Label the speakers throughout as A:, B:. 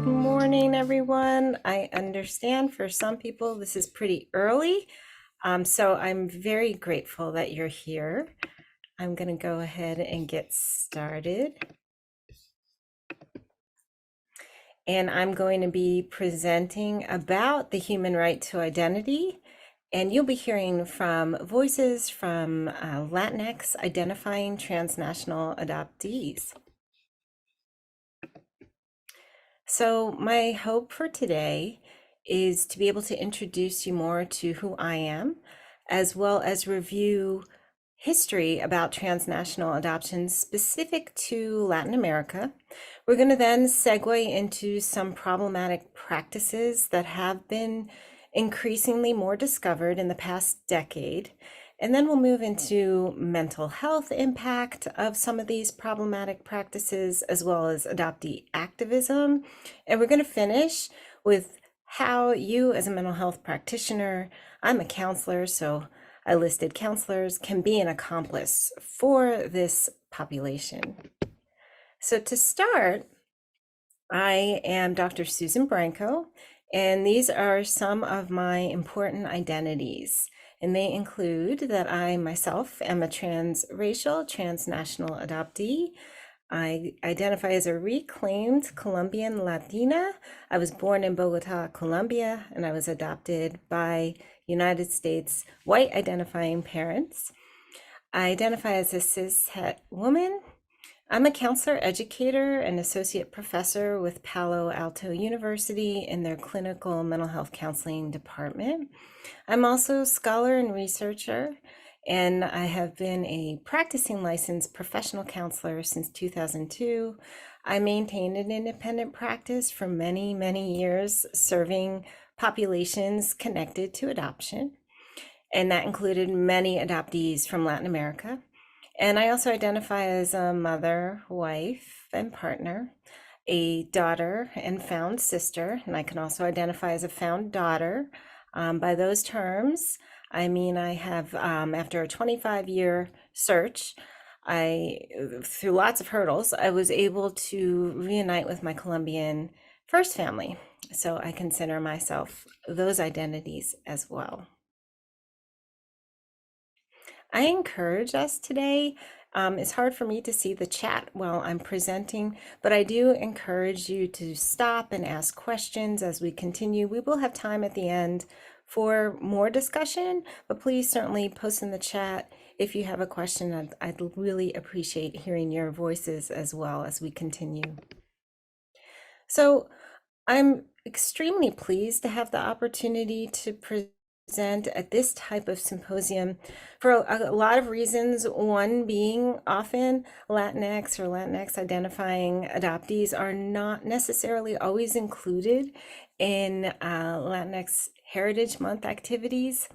A: morning, everyone. I understand for some people this is pretty early, so I'm very grateful that you're here. I'm going to go ahead and get started. And I'm going to be presenting about the human right to identity. And you'll be hearing from voices from Latinx identifying transnational adoptees. So my hope for today is to be able to introduce you more to who I am, as well as review history about transnational adoption specific to Latin America. We're going to then segue into some problematic practices that have been increasingly more discovered in the past decade. And then we'll move into mental health impact of some of these problematic practices, as well as adoptee activism. And we're going to finish with how you, as a mental health practitioner, I'm a counselor, so I listed counselors, can be an accomplice for this population. So to start, I am Dr. Susan Branco, and these are some of my important identities. And they include that I myself am a transracial, transnational adoptee. I identify as a reclaimed Colombian Latina. I was born in Bogota, Colombia, and I was adopted by United States white identifying parents. I identify as a cishet woman. I'm a counselor, educator, and associate professor with Palo Alto University in their clinical mental health counseling department. I'm also a scholar and researcher, and I have been a practicing licensed professional counselor since 2002. I maintained an independent practice for many, many years, serving populations connected to adoption, and that included many adoptees from Latin America. And I also identify as a mother, wife, and partner, a daughter and found sister, and I can also identify as a found daughter. By those terms, I mean I have, after a 25-year search, through lots of hurdles, I was able to reunite with my Colombian first family. So I consider myself those identities as well. I encourage us today. It's hard for me to see the chat while I'm presenting, but I do encourage you to stop and ask questions as we continue. We will have time at the end for more discussion, but please certainly post in the chat if you have a question. I'd really appreciate hearing your voices as well as we continue. So I'm extremely pleased to have the opportunity to present at this type of symposium for a lot of reasons. One being often Latinx or Latinx identifying adoptees are not necessarily always included in Latinx Heritage Month activities.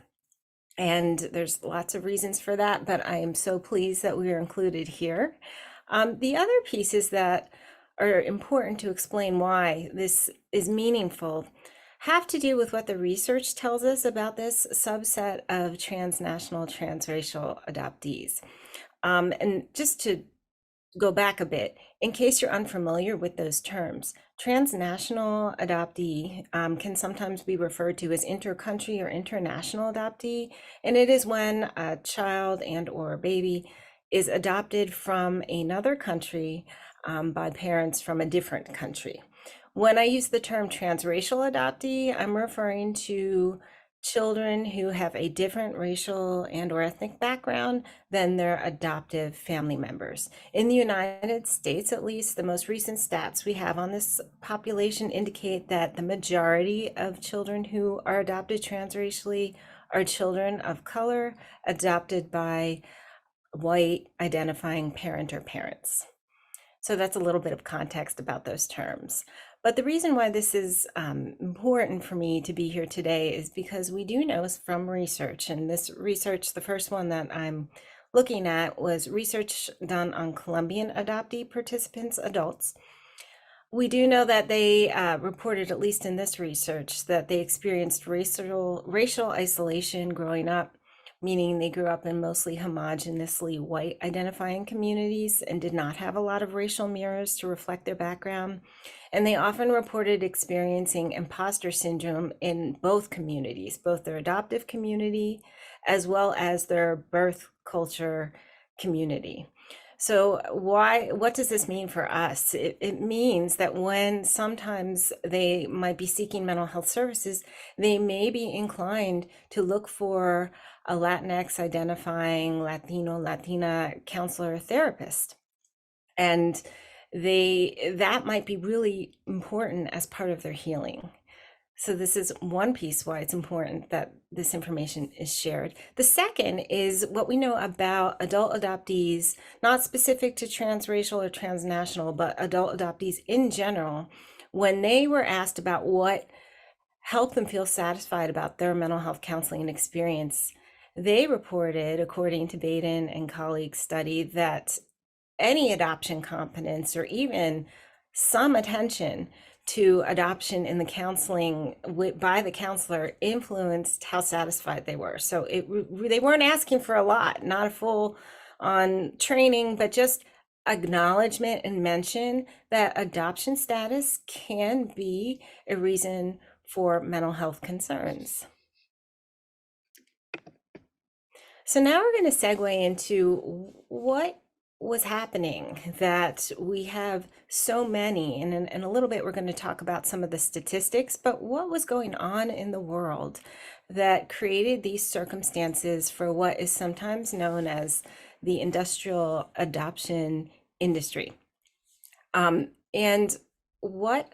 A: And there's lots of reasons for that, but I am so pleased that we are included here. The other pieces that are important to explain why this is meaningful have to do with what the research tells us about this subset of transnational, transracial adoptees. And just to go back a bit, in case you're unfamiliar with those terms, transnational adoptee can sometimes be referred to as intercountry or international adoptee, and it is when a child and or a baby is adopted from another country by parents from a different country. When I use the term transracial adoptee, I'm referring to children who have a different racial and or ethnic background than their adoptive family members. In the United States, at least, the most recent stats we have on this population indicate that the majority of children who are adopted transracially are children of color adopted by white identifying parent or parents. So that's a little bit of context about those terms. But the reason why this is important for me to be here today is because we do know from research, and this research, the first one that I'm looking at was research done on Colombian adoptee participants, adults. We do know that they reported, at least in this research, that they experienced racial isolation growing up, meaning they grew up in mostly homogeneously white identifying communities and did not have a lot of racial mirrors to reflect their background. And they often reported experiencing imposter syndrome in both communities, both their adoptive community as well as their birth culture community. So what does this mean for us? It means that when sometimes they might be seeking mental health services, they may be inclined to look for a Latinx identifying Latino, Latina counselor or therapist. And that might be really important as part of their healing. So this is one piece why it's important that this information is shared. The second is what we know about adult adoptees, not specific to transracial or transnational, but adult adoptees in general. When they were asked about what helped them feel satisfied about their mental health counseling experience, they reported, according to Baden and colleagues' study, that any adoption competence or even some attention to adoption in the counseling by the counselor influenced how satisfied they were. So they weren't asking for a lot, not a full on training, but just acknowledgement and mention that adoption status can be a reason for mental health concerns. So now we're going to segue into what was happening that we have so many, and in a little bit we're going to talk about some of the statistics, but what was going on in the world that created these circumstances for what is sometimes known as the industrial adoption industry. And what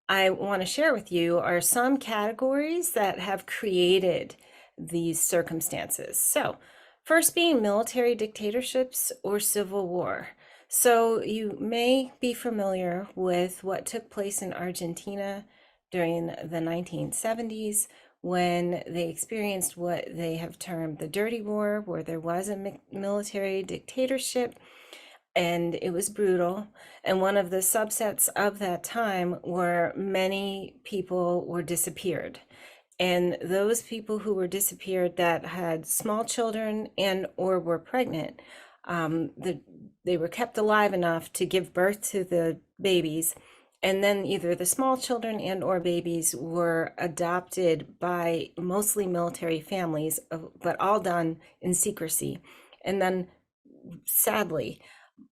A: I want to share with you are some categories that have created these circumstances. So, first being military dictatorships or civil war. So, you may be familiar with what took place in Argentina during the 1970s when they experienced what they have termed the Dirty War, where there was a military dictatorship and it was brutal. And one of the subsets of that time were many people were disappeared. And those people who were disappeared that had small children and or were pregnant, they were kept alive enough to give birth to the babies. And then either the small children and or babies were adopted by mostly military families, but all done in secrecy. And then sadly,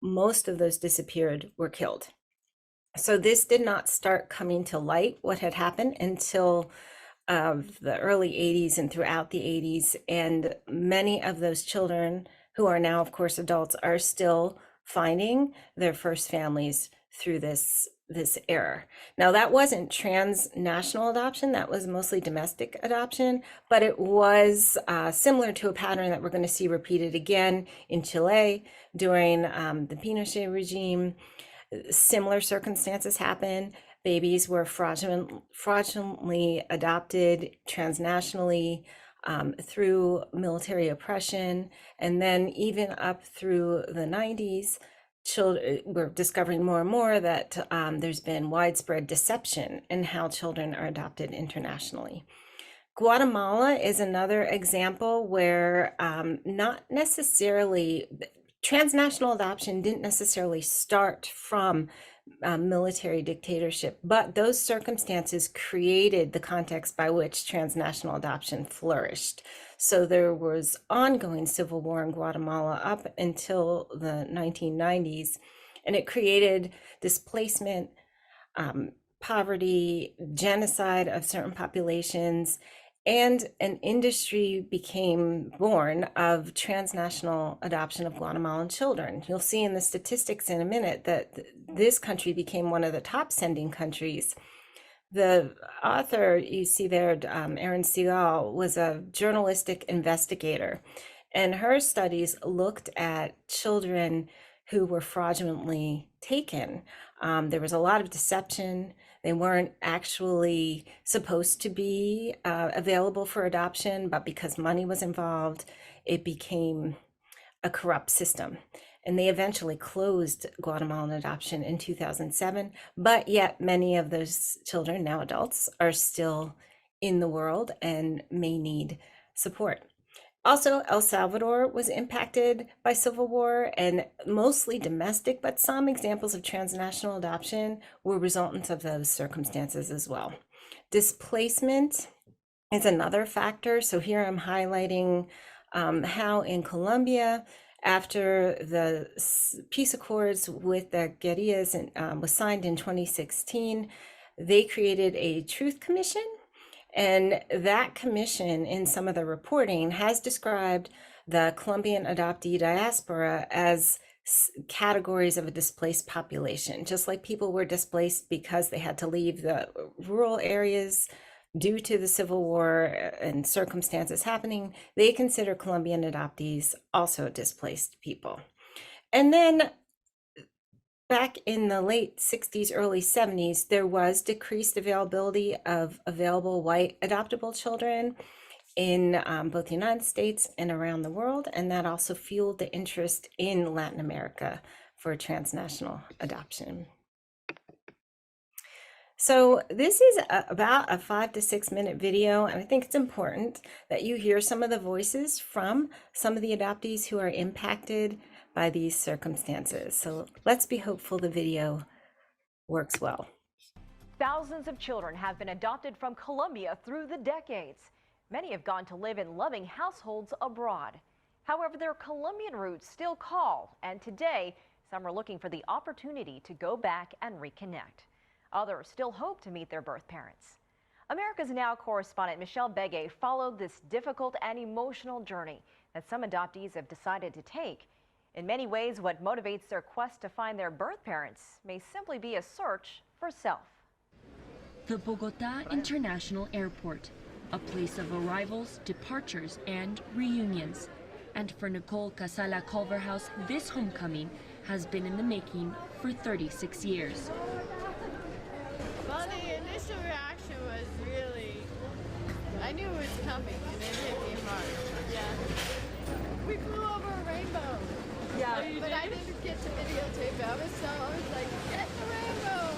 A: most of those disappeared were killed. So this did not start coming to light what had happened until the early 80s and throughout the 80s. And many of those children who are now, of course, adults are still finding their first families through this era. Now, that wasn't transnational adoption, that was mostly domestic adoption, but it was similar to a pattern that we're going to see repeated again in Chile during the Pinochet regime. Similar circumstances happen. Babies were fraudulently adopted transnationally through military oppression. And then even up through the 90s, we're discovering more and more that there's been widespread deception in how children are adopted internationally. Guatemala is another example where not necessarily transnational adoption didn't necessarily start from military dictatorship, but those circumstances created the context by which transnational adoption flourished. So there was ongoing civil war in Guatemala up until the 1990s, and it created displacement, poverty, genocide of certain populations, and an industry became born of transnational adoption of Guatemalan children. You'll see in the statistics in a minute that this country became one of the top sending countries. The author you see there, Erin Segal, was a journalistic investigator, and her studies looked at children who were fraudulently taken. There was a lot of deception. They weren't actually supposed to be available for adoption, but because money was involved, it became a corrupt system. And they eventually closed Guatemalan adoption in 2007, but yet many of those children, now adults, are still in the world and may need support. Also, El Salvador was impacted by civil war and mostly domestic, but some examples of transnational adoption were resultants of those circumstances as well. Displacement is another factor. So here I'm highlighting how in Colombia, after the peace accords with the guerrillas was signed in 2016, they created a truth commission. And that commission, in some of the reporting, has described the Colombian adoptee diaspora as categories of a displaced population, just like people were displaced because they had to leave the rural areas due to the Civil War and circumstances happening. They consider Colombian adoptees also displaced people. And then back in the late 60s, early 70s, there was decreased availability of available white adoptable children in both the United States and around the world. And that also fueled the interest in Latin America for transnational adoption. So this is about a 5 to 6 minute video, and I think it's important that you hear some of the voices from some of the adoptees who are impacted by these circumstances. So let's be hopeful the video works well.
B: Thousands of children have been adopted from Colombia through the decades. Many have gone to live in loving households abroad. However, their Colombian roots still call, and today some are looking for the opportunity to go back and reconnect. Others still hope to meet their birth parents. America's Now correspondent Michelle Begay followed this difficult and emotional journey that some adoptees have decided to take. In many ways, what motivates their quest to find their birth parents may simply be a search for self.
C: The Bogota International Airport, a place of arrivals, departures, and reunions. And for Nicole Casala Culverhouse, this homecoming has been in the making for 36 years.
D: Well, the initial reaction was really, I knew it was coming, and it hit me hard. Yeah. We flew over a rainbow. Yeah. But I didn't get to videotape it. I was like, get the rainbow.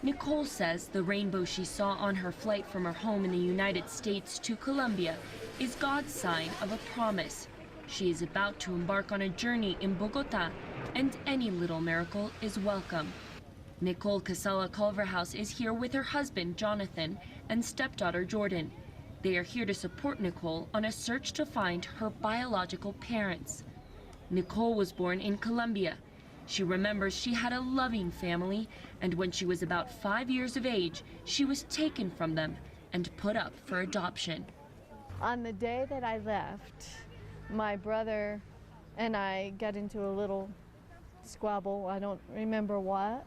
C: Nicole says the rainbow she saw on her flight from her home in the United States to Colombia is God's sign of a promise. She is about to embark on a journey in Bogota, and any little miracle is welcome. Nicole Casala Culverhouse is here with her husband, Jonathan, and stepdaughter, Jordan. They are here to support Nicole on a search to find her biological parents. Nicole was born in Colombia. She remembers she had a loving family, and when she was about 5 years of age, she was taken from them and put up for adoption.
D: On the day that I left, my brother and I got into a little squabble. I don't remember what.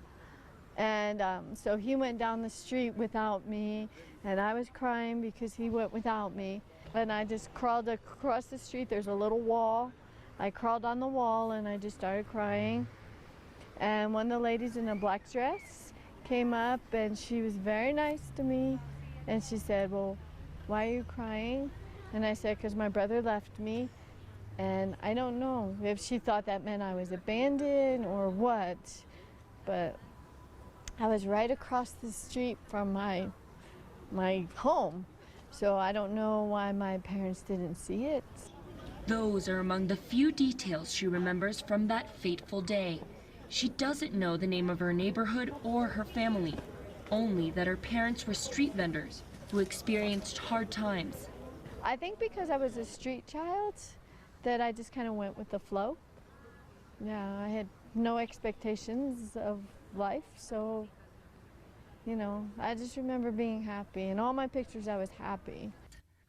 D: And so he went down the street without me, and I was crying because he went without me. And I just crawled across the street. There's a little wall. I crawled on the wall and I just started crying. And one of the ladies in a black dress came up, and she was very nice to me. And she said, well, why are you crying? And I said, because my brother left me. And I don't know if she thought that meant I was abandoned or what, but I was right across the street from my home, so I don't know why my parents didn't see it.
C: Those are among the few details she remembers from that fateful day. She doesn't know the name of her neighborhood or her family, only that her parents were street vendors who experienced hard times.
D: I think because I was a street child, that I just kind of went with the flow. Yeah, I had no expectations of life, so, you know, I just remember being happy. In all my pictures, I was happy.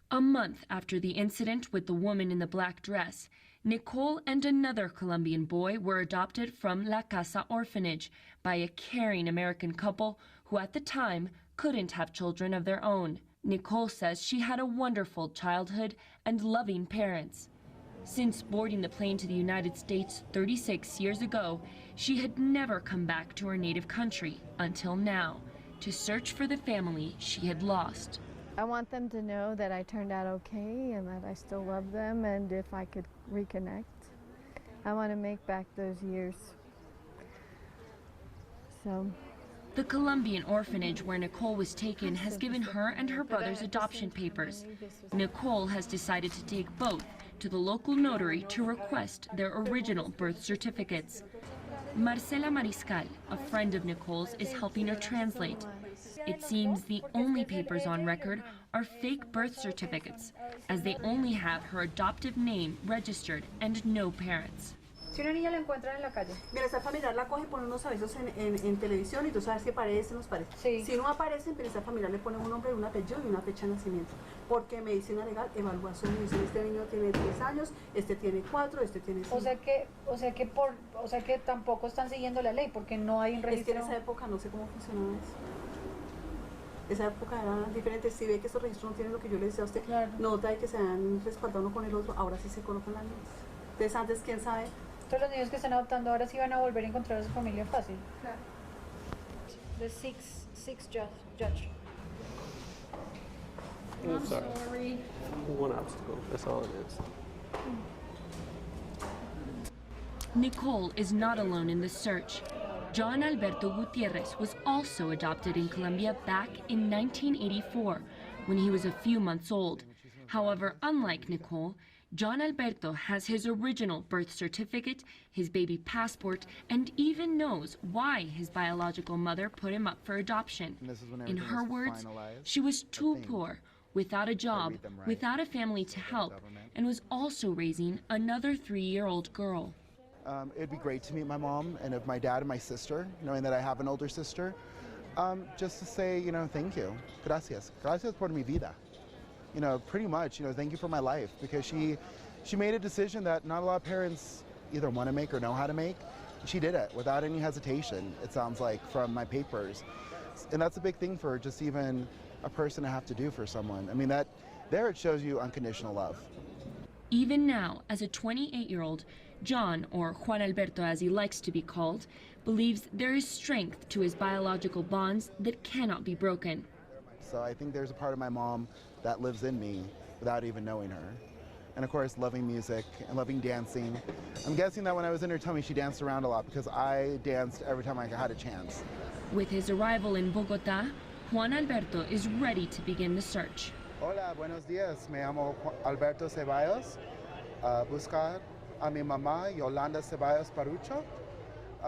C: A month after the incident with the woman in the black dress, Nicole and another Colombian boy were adopted from La Casa Orphanage by a caring American couple who at the time couldn't have children of their own. Nicole says she had a wonderful childhood and loving parents. Since boarding the plane to the United States 36 years ago, she had never come back to her native country until now, to search for the family she had lost.
D: I want them to know that I turned out okay and that I still love them, and if I could reconnect, I want to make back those years. So
C: The Colombian orphanage where Nicole was taken has given her and her brother's adoption papers. Nicole has decided to take both to the local notary to request their original birth certificates. Marcela Mariscal, a friend of Nicole's, is helping her translate. It seems the only papers on record are fake birth certificates, as they only have her adoptive name registered and no parents.
E: Si una niña la encuentran en la calle. Bienestar familiar la coge y pone unos avisos en televisión y tú sabes si aparece o no aparece. Sí. Si no aparece, en bienestar familiar le pone un nombre, un apellido y una fecha de nacimiento. Porque medicina legal, evaluación, dicen este niño tiene 3 años, este tiene 4, este tiene 5.
F: O sea que tampoco están siguiendo la ley porque no hay un registro.
E: Es que en esa época no sé cómo funcionaba eso. Esa época era diferente. Si ve que esos registros no tienen lo que yo le decía a usted, claro. Nota de que se han respaldado uno con el otro, ahora sí se colocan las leyes. Entonces antes, ¿quién sabe?
F: Todos los niños que están adoptando ahora sí van a volver a encontrar a su familia fácil. Claro. The six judge.
G: I'm sorry. One obstacle, that's all it is.
C: Nicole is not alone in the search. John Alberto Gutierrez was also adopted in Colombia back in 1984 when he was a few months old. However, unlike Nicole, John Alberto has his original birth certificate, his baby passport, and even knows why his biological mother put him up for adoption. In her words, she was too poor, without a job, without a family to help, and was also raising another 3-year-old girl.
H: It'd be great to meet my mom and of my dad and my sister, knowing that I have an older sister. Just to say, you know, thank you. Gracias. Gracias por mi vida. You know, pretty much, you know, thank you for my life, because she made a decision that not a lot of parents either want to make or know how to make. She did it without any hesitation, it sounds like, from my papers. And that's a big thing for just even a person to have to do for someone. I mean, that there it shows you unconditional love.
C: Even now, as a 28-year-old, John, or Juan Alberto as he likes to be called, believes there is strength to his biological bonds that cannot be broken.
H: So I think there's a part of my mom that lives in me without even knowing her. And of course, loving music and loving dancing. I'm guessing that when I was in her tummy, she danced around a lot because I danced every time I had a chance.
C: With his arrival in Bogotá, Juan Alberto is ready to begin the search.
H: Hola, buenos días. Me llamo Alberto Ceballos. Buscar a mi mamá, Yolanda Ceballos Parucho.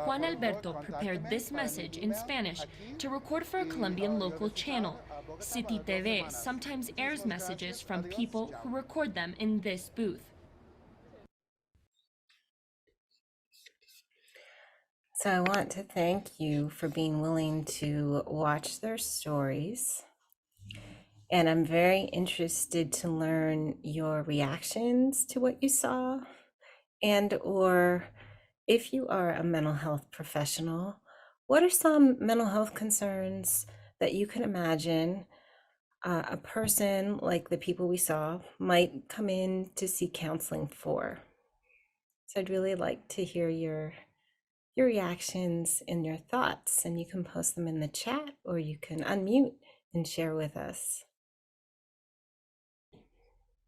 C: Juan Alberto prepared this message in Spanish to record for a Colombian local channel. City TV sometimes airs messages from people who record them in this booth.
A: So I want to thank you for being willing to watch their stories. And I'm very interested to learn your reactions to what you saw, and or if you are a mental health professional, what are some mental health concerns that you can imagine a person like the people we saw might come in to seek counseling for? So I'd really like to hear your reactions and your thoughts, and you can post them in the chat or you can unmute and share with us.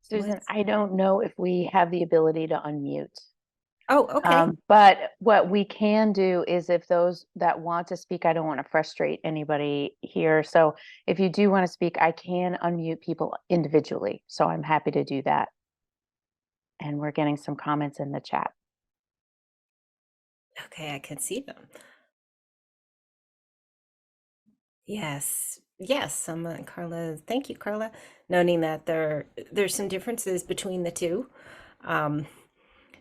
I: Susan, I don't know if we have the ability to unmute.
A: Oh, okay.
I: But what we can do is, if those that want to speak, I don't want to frustrate anybody here. So if you do want to speak, I can unmute people individually. So I'm happy to do that. And we're getting some comments in the chat.
A: Okay, I can see them. Yes, Carla. Thank you, Carla. Noting that there's some differences between the two.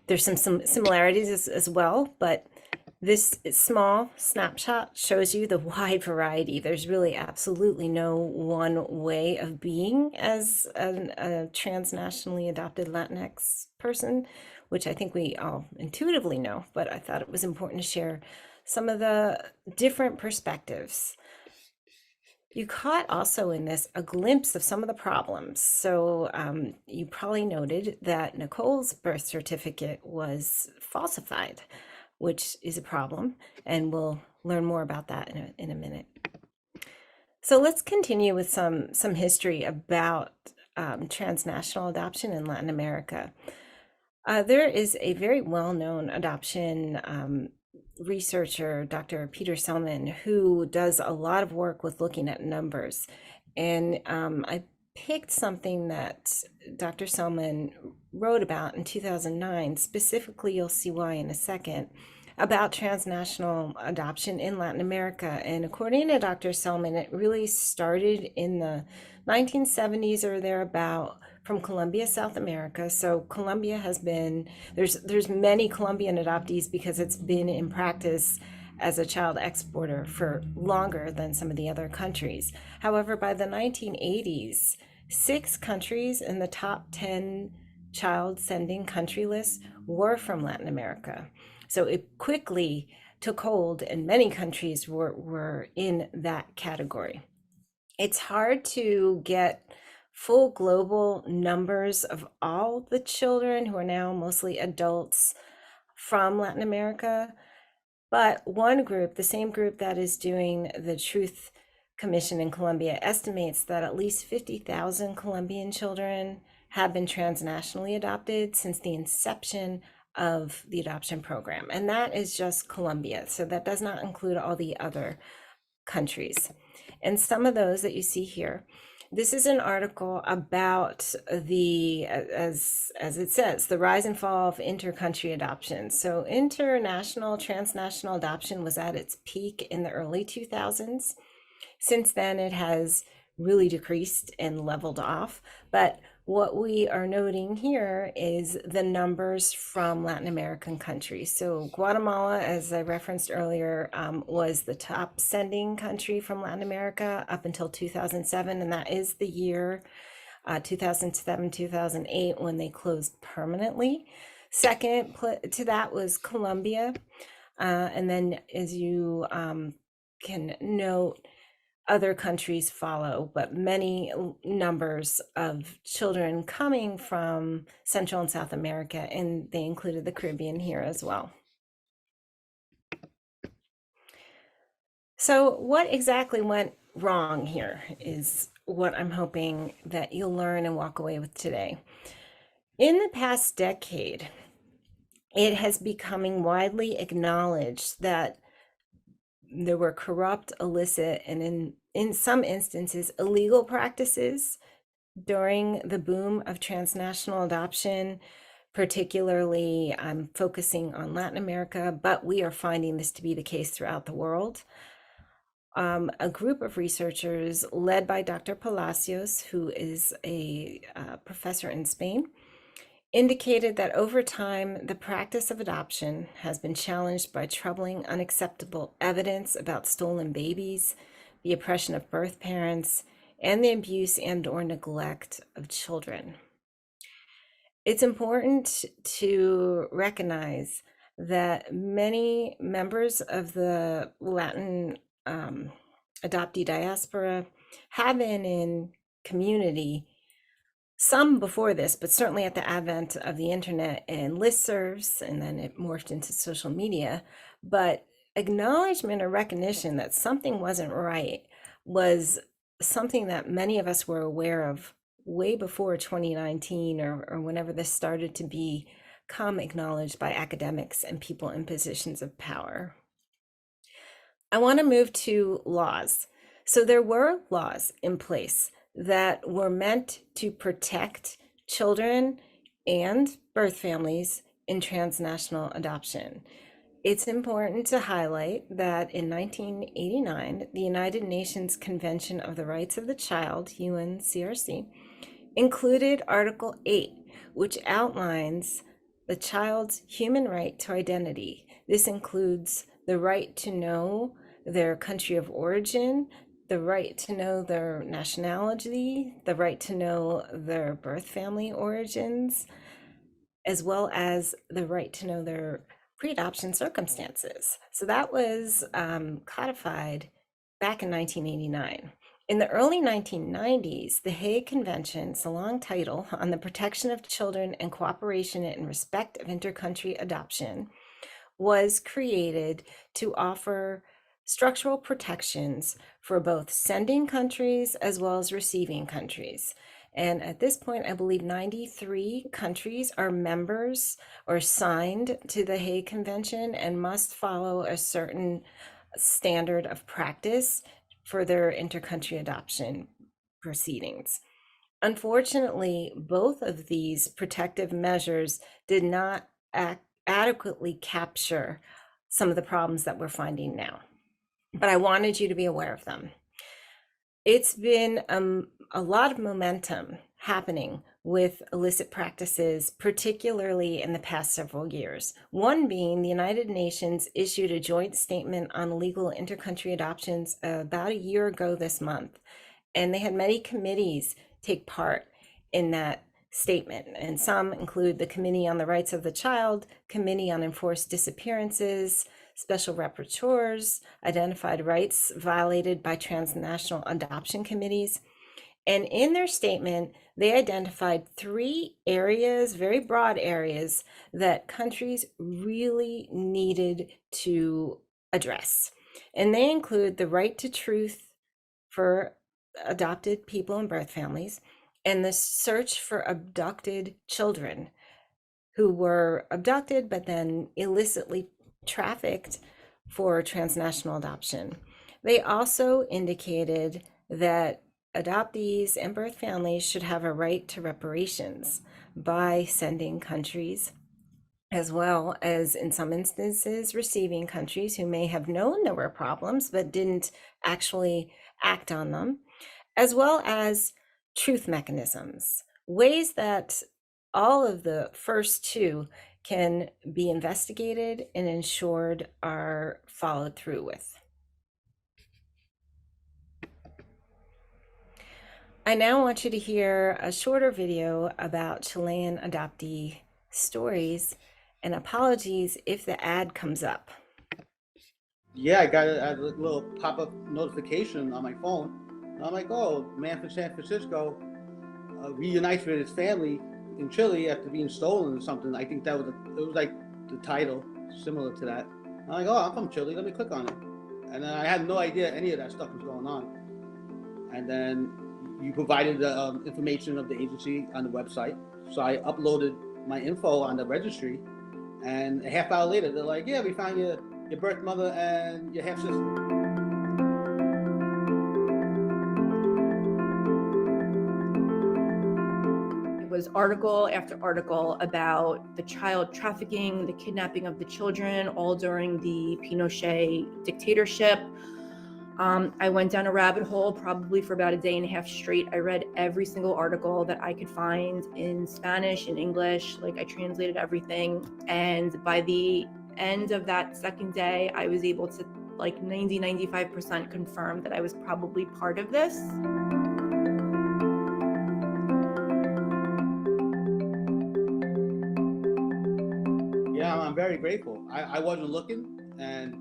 A: There's some similarities as well, but this small snapshot shows you the wide variety. There's really absolutely no one way of being as a transnationally adopted Latinx person, which I think we all intuitively know, but I thought it was important to share some of the different perspectives. You caught also in this a glimpse of some of the problems. So you probably noted that Nicole's birth certificate was falsified, which is a problem, and we'll learn more about that in a minute. So let's continue with some history about transnational adoption in Latin America. There is a very well-known adoption researcher, Dr. Peter Selman, who does a lot of work with looking at numbers. And I picked something that Dr. Selman wrote about in 2009. Specifically, you'll see why in a second, about transnational adoption in Latin America. And according to Dr. Selman, it really started in the 1970s or thereabout from Colombia, South America. So Colombia has been, there's many Colombian adoptees because it's been in practice as a child exporter for longer than some of the other countries. However, by the 1980s, 6 countries in the top 10 child sending country list were from Latin America. So it quickly took hold, and many countries were in that category. It's hard to get full global numbers of all the children who are now mostly adults from Latin America. But one group, the same group that is doing the Truth Commission in Colombia, estimates that at least 50,000 Colombian children have been transnationally adopted since the inception of the adoption program. And that is just Colombia. So that does not include all the other countries. And some of those that you see here, this is an article about the, as it says, the rise and fall of inter-country adoption. So international, transnational adoption was at its peak in the early 2000s. Since then, it has really decreased and leveled off. But what we are noting here is the numbers from Latin American countries. So Guatemala, as I referenced earlier, was the top sending country from Latin America up until 2007, and that is the year 2007, 2008, when they closed permanently. Second to that was Colombia. And then as you can note, other countries follow, but many numbers of children coming from Central and South America, and they included the Caribbean here as well. So what exactly went wrong here is what I'm hoping that you'll learn and walk away with today. In the past decade, it has becoming widely acknowledged that there were corrupt, illicit, and in some instances, illegal practices during the boom of transnational adoption. Particularly, I'm focusing on Latin America, but we are finding this to be the case throughout the world. A group of researchers led by Dr. Palacios, who is a professor in Spain, indicated that over time, the practice of adoption has been challenged by troubling, unacceptable evidence about stolen babies, the oppression of birth parents, and the abuse and/or neglect of children. It's important to recognize that many members of the Latin adoptee diaspora have been in community, some before this, but certainly at the advent of the internet and listservs, and then it morphed into social media. But acknowledgement or recognition that something wasn't right was something that many of us were aware of way before 2019 or whenever this started to become acknowledged by academics and people in positions of power. I want to move to laws. So there were laws in place that were meant to protect children and birth families in transnational adoption. It's important to highlight that in 1989, the United Nations Convention of the Rights of the Child, UNCRC, included Article 8, which outlines the child's human right to identity. This includes the right to know their country of origin, the right to know their nationality, the right to know their birth family origins, as well as the right to know their pre-adoption circumstances. So that was codified back in 1989. In the early 1990s, the Hague Convention, it's a long title, on the protection of children and cooperation in respect of intercountry adoption, was created to offer structural protections for both sending countries as well as receiving countries. And at this point, I believe 93 countries are members or signed to the Hague Convention and must follow a certain standard of practice for their intercountry adoption proceedings. Unfortunately, both of these protective measures did not adequately capture some of the problems that we're finding now, but I wanted you to be aware of them. It's been a lot of momentum happening with illicit practices, particularly in the past several years. One being the United Nations issued a joint statement on legal intercountry adoptions about a year ago this month, and they had many committees take part in that statement, and some include the Committee on the Rights of the Child, Committee on Enforced Disappearances, Special Rapporteurs, Identified Rights Violated by Transnational Adoption Committees. And in their statement, they identified 3 areas, very broad areas, that countries really needed to address. And they include the right to truth for adopted people and birth families, and the search for abducted children who were abducted but then illicitly trafficked for transnational adoption. They also indicated that adoptees and birth families should have a right to reparations by sending countries, as well as in some instances receiving countries who may have known there were problems but didn't actually act on them, as well as truth mechanisms, ways that all of the first 2 can be investigated and ensured are followed through with. I now want you to hear a shorter video about Chilean adoptee stories, and apologies if the ad comes up.
J: Yeah, I got a little pop-up notification on my phone. I'm like, oh, man from San Francisco reunites with his family in Chile after being stolen or something. I think that was it was like the title, similar to that. I'm like, oh, I'm from Chile. Let me click on it. And then I had no idea any of that stuff was going on. And then you provided the information of the agency on the website. So I uploaded my info on the registry. And a half hour later, they're like, yeah, we found your birth mother and your half sister.
K: It was article after article about the child trafficking, the kidnapping of the children, all during the Pinochet dictatorship. I went down a rabbit hole probably for about a day and a half straight. I read every single article that I could find in Spanish and English. Like, I translated everything. And by the end of that second day, I was able to 95% confirm that I was probably part of this.
J: Yeah, I'm very grateful. I wasn't looking, and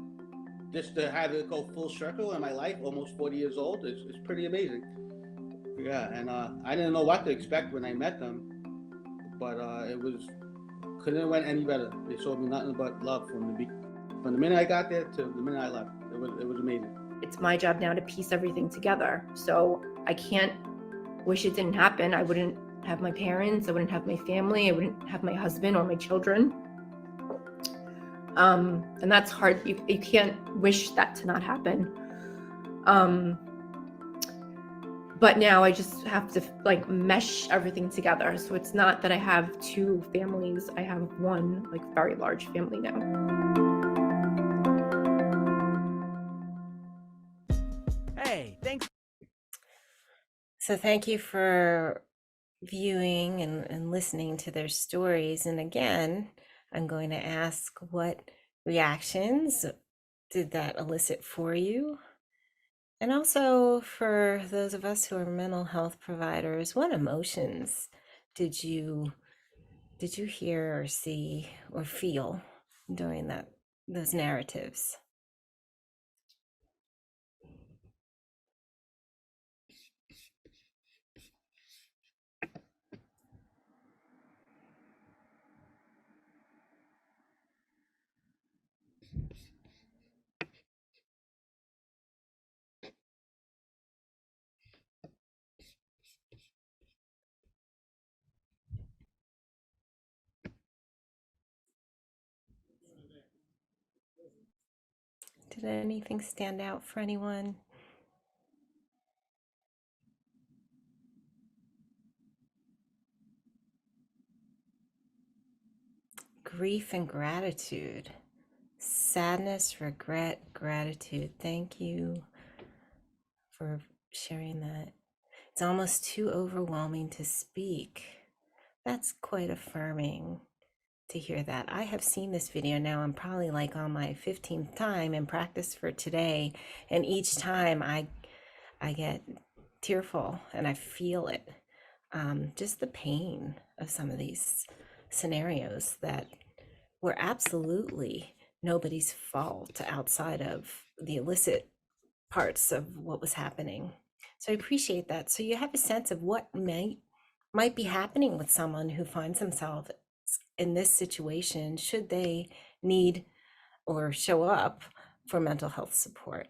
J: just to have it go full circle in my life, almost 40 years old, is pretty amazing. Yeah, and I didn't know what to expect when I met them, but couldn't have went any better. They showed me nothing but love from the minute I got there to the minute I left. It was amazing.
K: It's my job now to piece everything together. So I can't wish it didn't happen. I wouldn't have my parents, I wouldn't have my family, I wouldn't have my husband or my children. And that's hard. You can't wish that to not happen. But now I just have to mesh everything together. So it's not that I have 2 families, I have one very large family now.
L: Hey, thanks.
A: So thank you for viewing and listening to their stories. And again, I'm going to ask, what reactions did that elicit for you? And also for those of us who are mental health providers, what emotions did you hear or see or feel during those narratives? Did anything stand out for anyone? Grief and gratitude. Sadness, regret, gratitude. Thank you for sharing that. It's almost too overwhelming to speak. That's quite affirming to hear that. I have seen this video now. I'm probably like on my 15th time in practice for today. And each time I get tearful and I feel it. Just the pain of some of these scenarios that were absolutely nobody's fault outside of the illicit parts of what was happening. So I appreciate that. So you have a sense of what might be happening with someone who finds themselves in this situation, should they need or show up for mental health support.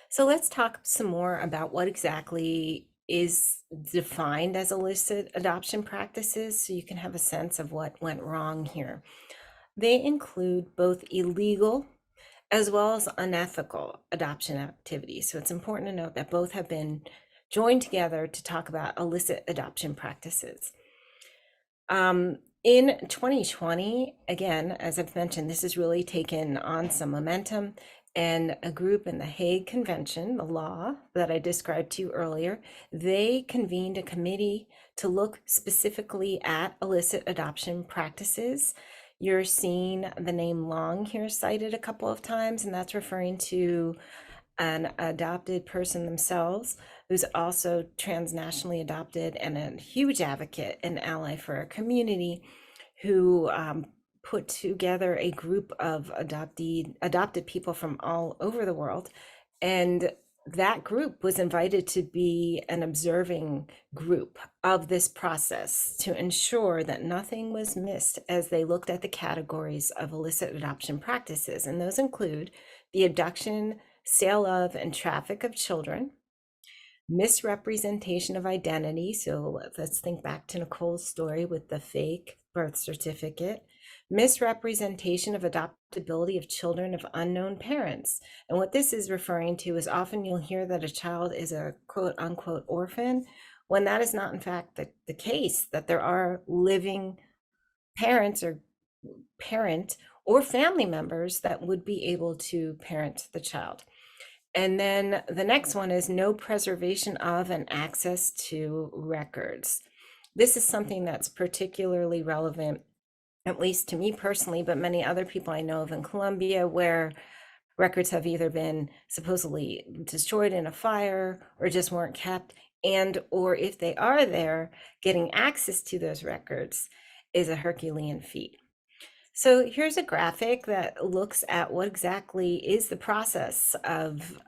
A: So let's talk some more about what exactly is defined as illicit adoption practices so you can have a sense of what went wrong here. They include both illegal as well as unethical adoption activities. So it's important to note that both have been joined together to talk about illicit adoption practices. In 2020, again, as I've mentioned, this has really taken on some momentum, and a group in the Hague Convention, the law that I described to you earlier, they convened a committee to look specifically at illicit adoption practices. You're seeing the name Long here cited a couple of times, and that's referring to an adopted person themselves who's also transnationally adopted and a huge advocate and ally for our community, who put together a group of adopted people from all over the world. And that group was invited to be an observing group of this process to ensure that nothing was missed as they looked at the categories of illicit adoption practices. And those include the abduction, sale of, and traffic of children, misrepresentation of identity. So let's think back to Nicole's story with the fake birth certificate, misrepresentation of adoptability of children of unknown parents. And what this is referring to is often you'll hear that a child is a quote unquote orphan, when that is not in fact the case, that there are living parents or parent or family members that would be able to parent the child. And then the next one is no preservation of and access to records. This is something that's particularly relevant, at least to me personally, but many other people I know of in Colombia, where records have either been supposedly destroyed in a fire or just weren't kept, and or if they are there, getting access to those records is a Herculean feat. So here's a graphic that looks at what exactly is the process of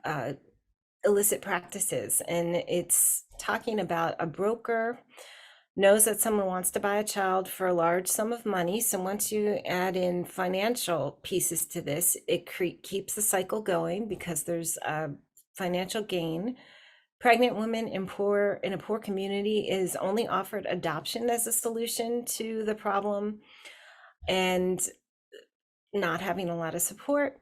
A: illicit practices. And it's talking about a broker knows that someone wants to buy a child for a large sum of money. So once you add in financial pieces to this, it keeps the cycle going because there's a financial gain. Pregnant women in a poor community is only offered adoption as a solution to the problem, and not having a lot of support.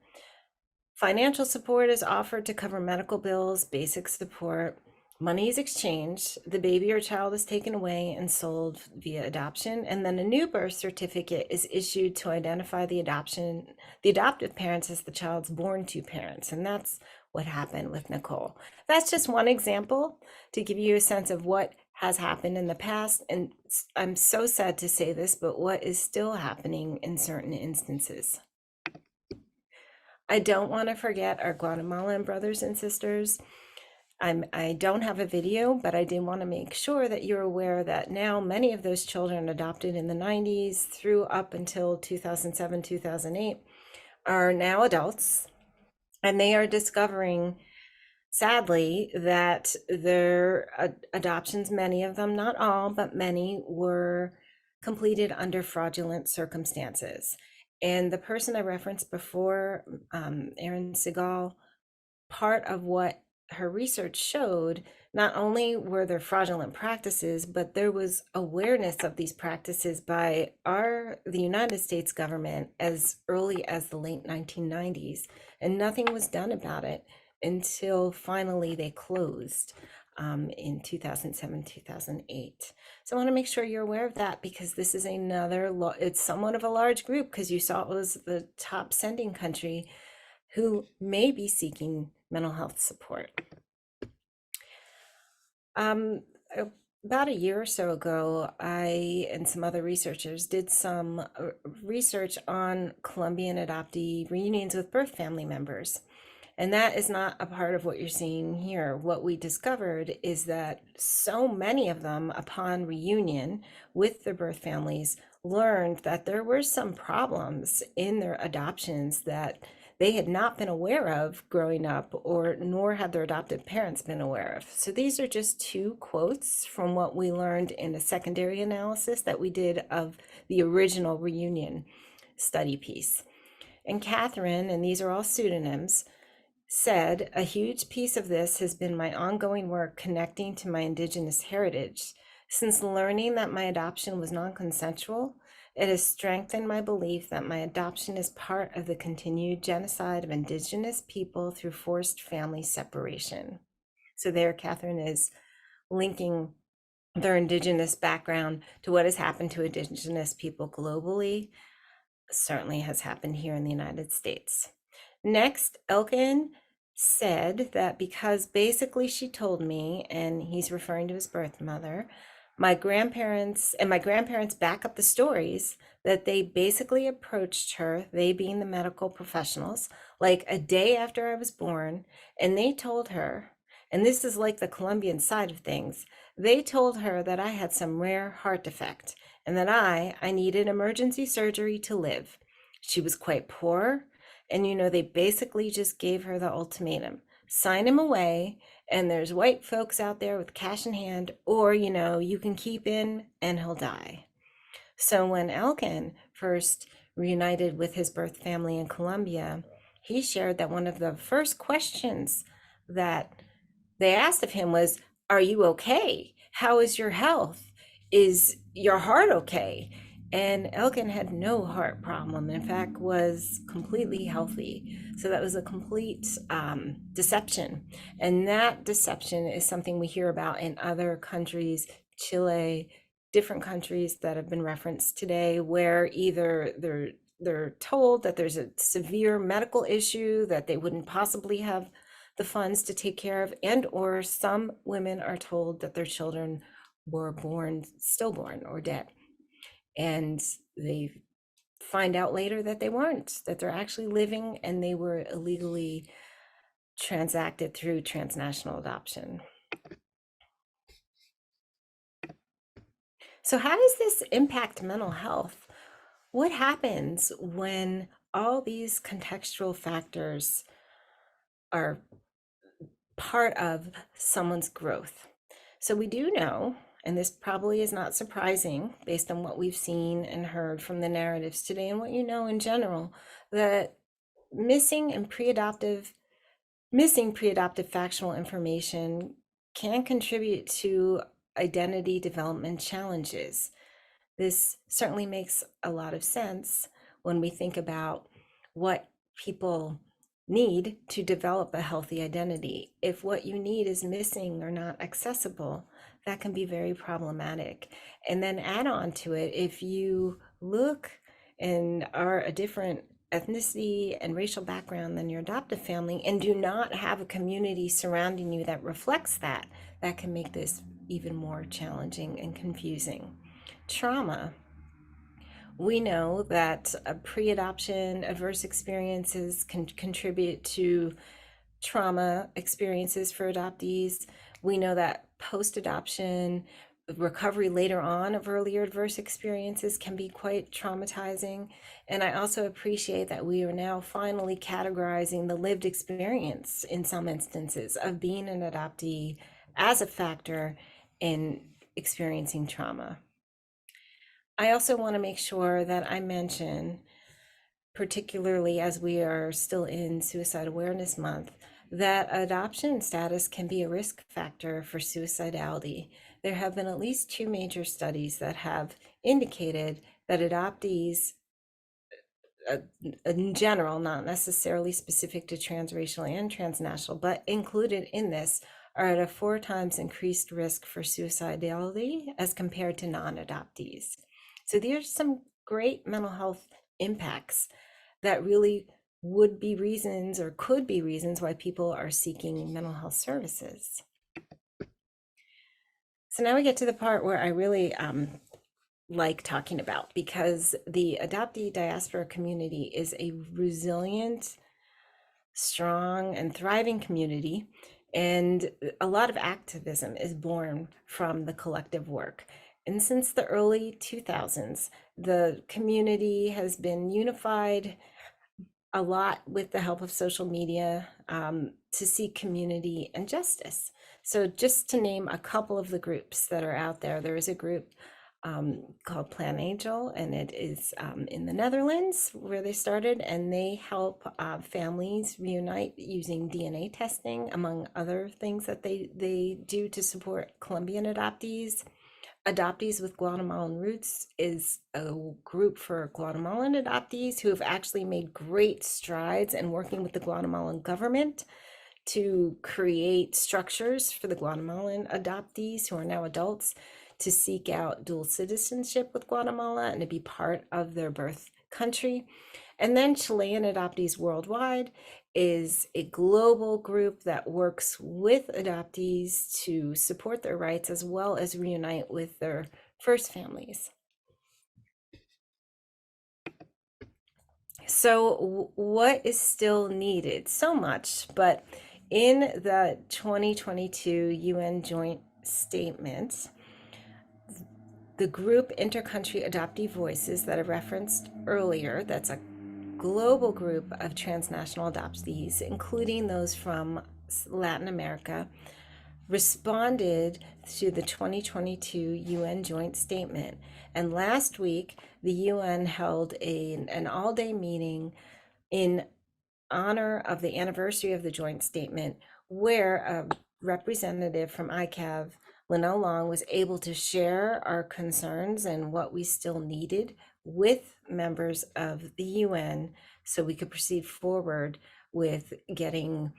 A: Financial support is offered to cover medical bills, basic support. Money is exchanged, the baby or child is taken away and sold via adoption, and then a new birth certificate is issued to identify the adoptive parents as the child's born to parents. And that's what happened with Nicole. That's just one example to give you a sense of what has happened in the past. And I'm so sad to say this, but what is still happening in certain instances. I don't want to forget our Guatemalan brothers and sisters. I don't have a video, but I did want to make sure that you're aware that now many of those children adopted in the 90s through up until 2007, 2008 are now adults, and they are discovering, sadly, that their adoptions, many of them, not all, but many, were completed under fraudulent circumstances. And the person I referenced before, Erin Segal, part of what her research showed not only were there fraudulent practices, but there was awareness of these practices by the United States government as early as the late 1990s, and nothing was done about it until finally they closed in 2007, 2008. So I want to make sure you're aware of that, because this is it's somewhat of a large group, because you saw it was the top sending country who may be seeking mental health support. About a year or so ago, I and some other researchers did some research on Colombian adoptee reunions with birth family members. And that is not a part of what you're seeing here. What we discovered is that so many of them, upon reunion with their birth families, learned that there were some problems in their adoptions that they had not been aware of growing up, or nor had their adopted parents been aware of. So these are just two quotes from what we learned in a secondary analysis that we did of the original reunion study piece. And Catherine, and these are all pseudonyms, said, "A huge piece of this has been my ongoing work connecting to my Indigenous heritage. Since learning that my adoption was non-consensual, it has strengthened my belief that my adoption is part of the continued genocide of Indigenous people through forced family separation." So there, Catherine is linking their Indigenous background to what has happened to Indigenous people globally. Certainly has happened here in the United States. Next, Elkin said that because basically she told me, and he's referring to his birth mother, my grandparents back up the stories, that they basically approached her, they being the medical professionals, like a day after I was born, and they told her, and this is like the Colombian side of things, they told her that I had some rare heart defect and that I needed emergency surgery to live. She was quite poor, and they basically just gave her the ultimatum: sign him away, and there's white folks out there with cash in hand, or you can keep him and he'll die. So when Elkin first reunited with his birth family in Colombia, he shared that one of the first questions that they asked of him was, "Are you okay? How is your health? Is your heart okay?" And Elkin had no heart problem. In fact, was completely healthy. So that was a complete deception. And that deception is something we hear about in other countries, Chile, different countries that have been referenced today, where either they're told that there's a severe medical issue that they wouldn't possibly have the funds to take care of, and or some women are told that their children were stillborn or dead, and they find out later that they weren't, that they're actually living, and they were illegally transacted through transnational adoption. So how does this impact mental health? What happens when all these contextual factors are part of someone's growth? So we do know, and this probably is not surprising based on what we've seen and heard from the narratives today and what you know in general, that missing pre-adoptive factual information can contribute to identity development challenges. This certainly makes a lot of sense when we think about what people need to develop a healthy identity. If what you need is missing or not accessible, that can be very problematic. And then add on to it, if you look and are a different ethnicity and racial background than your adoptive family and do not have a community surrounding you that reflects that, that can make this even more challenging and confusing. Trauma. We know that pre-adoption adverse experiences can contribute to trauma experiences for adoptees. We know that post-adoption recovery later on of earlier adverse experiences can be quite traumatizing. And I also appreciate that we are now finally categorizing the lived experience in some instances of being an adoptee as a factor in experiencing trauma. I also want to make sure that I mention, particularly as we are still in Suicide Awareness Month, that adoption status can be a risk factor for suicidality. There have been at least 2 major studies that have indicated that adoptees, uh, in general, not necessarily specific to transracial and transnational, but included in this, are at a 4 times increased risk for suicidality as compared to non-adoptees. So there's some great mental health impacts that really would be reasons or could be reasons why people are seeking mental health services. So now we get to the part where I really like talking about, because the adoptee diaspora community is a resilient, strong, and thriving community. And a lot of activism is born from the collective work. And since the early 2000s, the community has been unified a lot with the help of social media to seek community and justice. So just to name a couple of the groups that are out there, there is a group called Plan Angel, and it is in the Netherlands where they started, and they help families reunite using DNA testing, among other things that they do to support Colombian adoptees. Adoptees with Guatemalan Roots is a group for Guatemalan adoptees who have actually made great strides in working with the Guatemalan government to create structures for the Guatemalan adoptees who are now adults to seek out dual citizenship with Guatemala and to be part of their birth country. And then Chilean Adoptees Worldwide is a global group that works with adoptees to support their rights as well as reunite with their first families. So what is still needed? So much, but in the 2022 UN Joint Statement, the group Intercountry Adoptee Voices that I referenced earlier, that's a global group of transnational adoptees, including those from Latin America, responded to the 2022 UN Joint Statement. And last week, the UN held an all-day meeting in honor of the anniversary of the Joint Statement, where a representative from ICAV, Linnell Long, was able to share our concerns and what we still needed with members of the UN so we could proceed forward with getting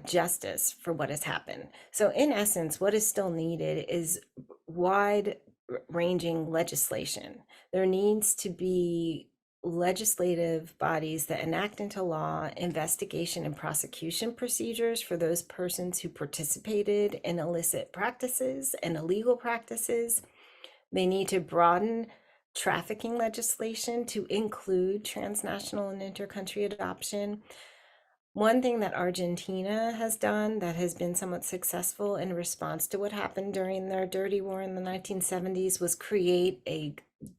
A: justice for what has happened. So in essence, what is still needed is wide-ranging legislation. There needs to be legislative bodies that enact into law investigation and prosecution procedures for those persons who participated in illicit practices and illegal practices. They need to broaden trafficking legislation to include transnational and intercountry adoption. One thing that Argentina has done that has been somewhat successful in response to what happened during their dirty war in the 1970s was create a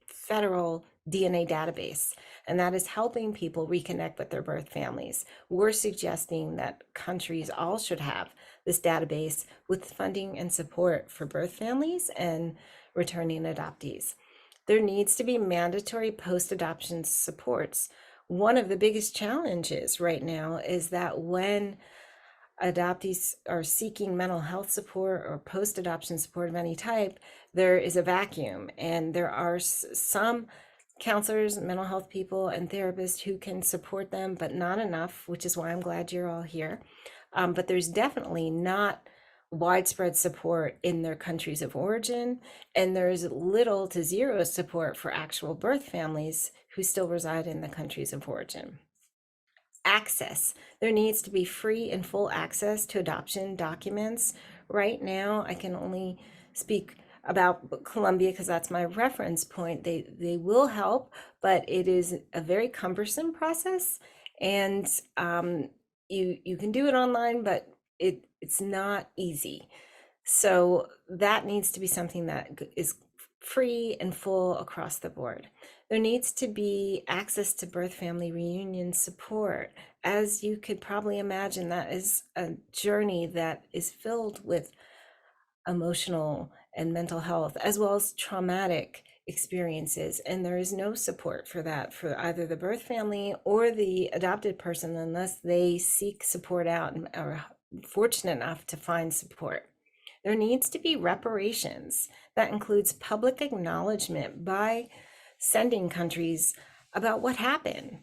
A: federal DNA database, and that is helping people reconnect with their birth families. We're suggesting that countries all should have this database with funding and support for birth families and returning adoptees. There needs to be mandatory post-adoption supports. One of the biggest challenges right now is that when adoptees are seeking mental health support or post-adoption support of any type, there is a vacuum, and there are some counselors, mental health people, and therapists who can support them, but not enough, which is why I'm glad you're all here. But there's definitely not widespread support in their countries of origin, and there's little to zero support for actual birth families who still reside in the countries of origin. Access. There needs to be free and full access to adoption documents. Right now, I can only speak about Colombia because that's my reference point. They will help, but it is a very cumbersome process, and you can do it online, but it's not easy. So that needs to be something that is free and full across the board. There needs to be access to birth family reunion support. As you could probably imagine, that is a journey that is filled with emotional and mental health, as well as traumatic experiences, and there is no support for that for either the birth family or the adopted person unless they seek support out and are fortunate enough to find support. There needs to be reparations. That includes public acknowledgement by sending countries about what happened,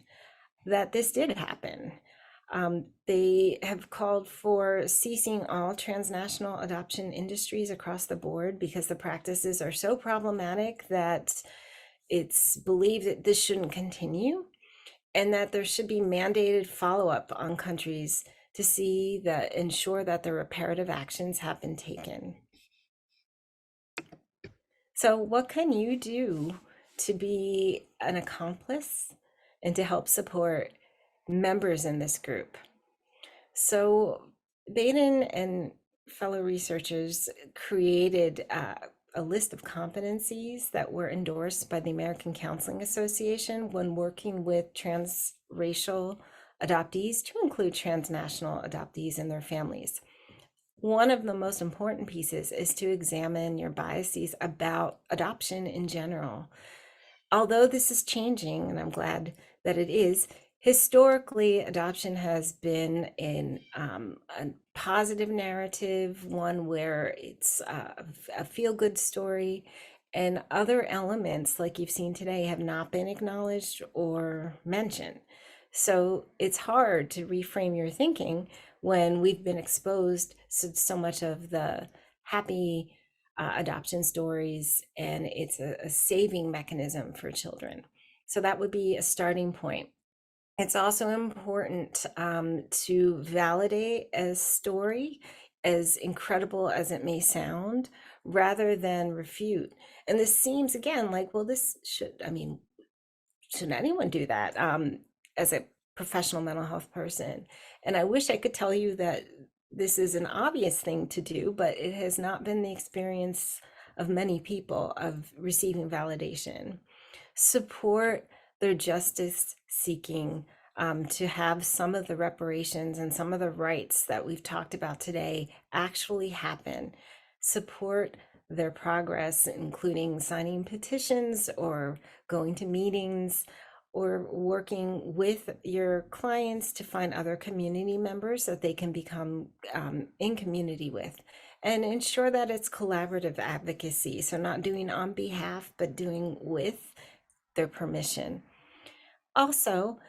A: that this did happen. They have called for ceasing all transnational adoption industries across the board because the practices are so problematic that it's believed that this shouldn't continue, and that there should be mandated follow-up on countries to see that ensure that the reparative actions have been taken. So what can you do to be an accomplice and to help support members in this group? So Baden and fellow researchers created a list of competencies that were endorsed by the American Counseling Association when working with transracial adoptees, to include transnational adoptees and their families. One of the most important pieces is to examine your biases about adoption in general. Although this is changing, and I'm glad that it is, historically, adoption has been in a positive narrative, one where it's a feel-good story, and other elements, like you've seen today, have not been acknowledged or mentioned. So it's hard to reframe your thinking when we've been exposed to so much of the happy adoption stories, and it's a saving mechanism for children. So that would be a starting point. It's also important to validate a story, as incredible as it may sound, rather than refute. And this seems, again, like, well, this should, I mean, should anyone do that as a professional mental health person? And I wish I could tell you that this is an obvious thing to do, but it has not been the experience of many people of receiving validation. Support their justice seeking to have some of the reparations and some of the rights that we've talked about today actually happen. Support their progress, including signing petitions or going to meetings or working with your clients to find other community members that they can become in community with, and ensure that it's collaborative advocacy. So not doing on behalf, but doing with their permission. Also,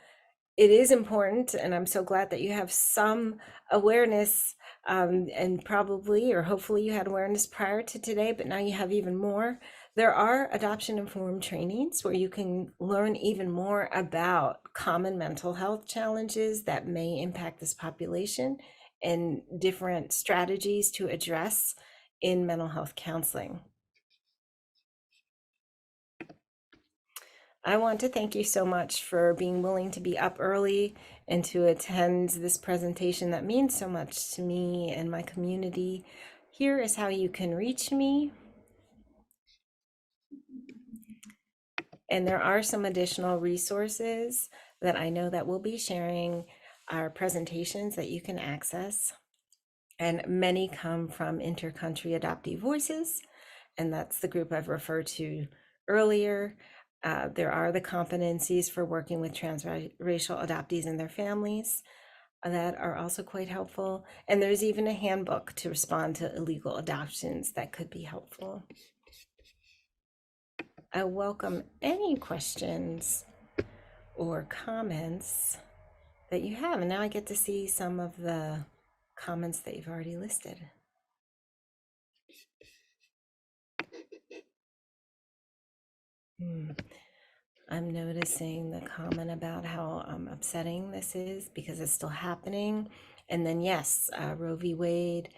A: it is important, and I'm so glad that you have some awareness, and probably or hopefully you had awareness prior to today, but now you have even more. There are adoption informed trainings where you can learn even more about common mental health challenges that may impact this population and different strategies to address in mental health counseling. I want to thank you so much for being willing to be up early and to attend this presentation that means so much to me and my community. Here is how you can reach me. And there are some additional resources that I know that we'll be sharing, our presentations that you can access. And many come from Intercountry Adoptee Voices, and that's the group I've referred to earlier. There are the competencies for working with transracial adoptees and their families that are also quite helpful. And there's even a handbook to respond to illegal adoptions that could be helpful. I welcome any questions or comments that you have. And now I get to see some of the comments that you've already listed. I'm noticing the comment about how upsetting this is because it's still happening. And then, yes, Roe v. Wade,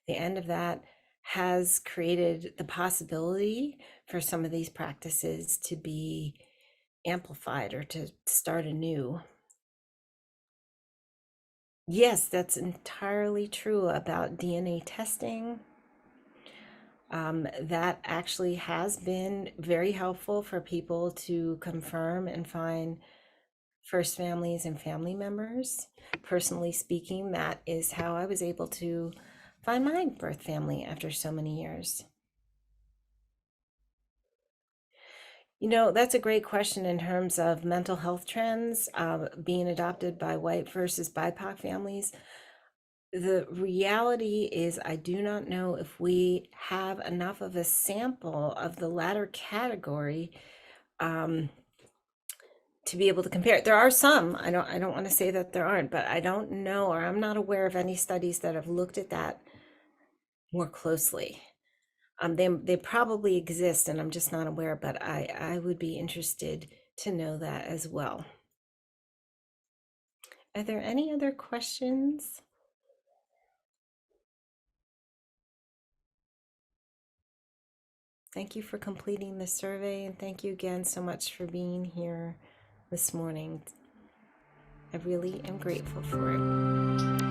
A: the end of that has created the possibility for some of these practices to be amplified or to start anew. Yes, that's entirely true about DNA testing. That actually has been very helpful for people to confirm and find first families and family members. Personally speaking, that is how I was able to find my birth family after so many years. You know, that's a great question in terms of mental health trends, being adopted by white versus BIPOC families. The reality is, I do not know if we have enough of a sample of the latter category to be able to compare. There are some, I don't want to say that there aren't, but I don't know, or I'm not aware of any studies that have looked at that more closely. They probably exist and I'm just not aware, but I would be interested to know that as well. Are there any other questions? Thank you for completing the survey, and thank you again so much for being here this morning. I really am grateful for it.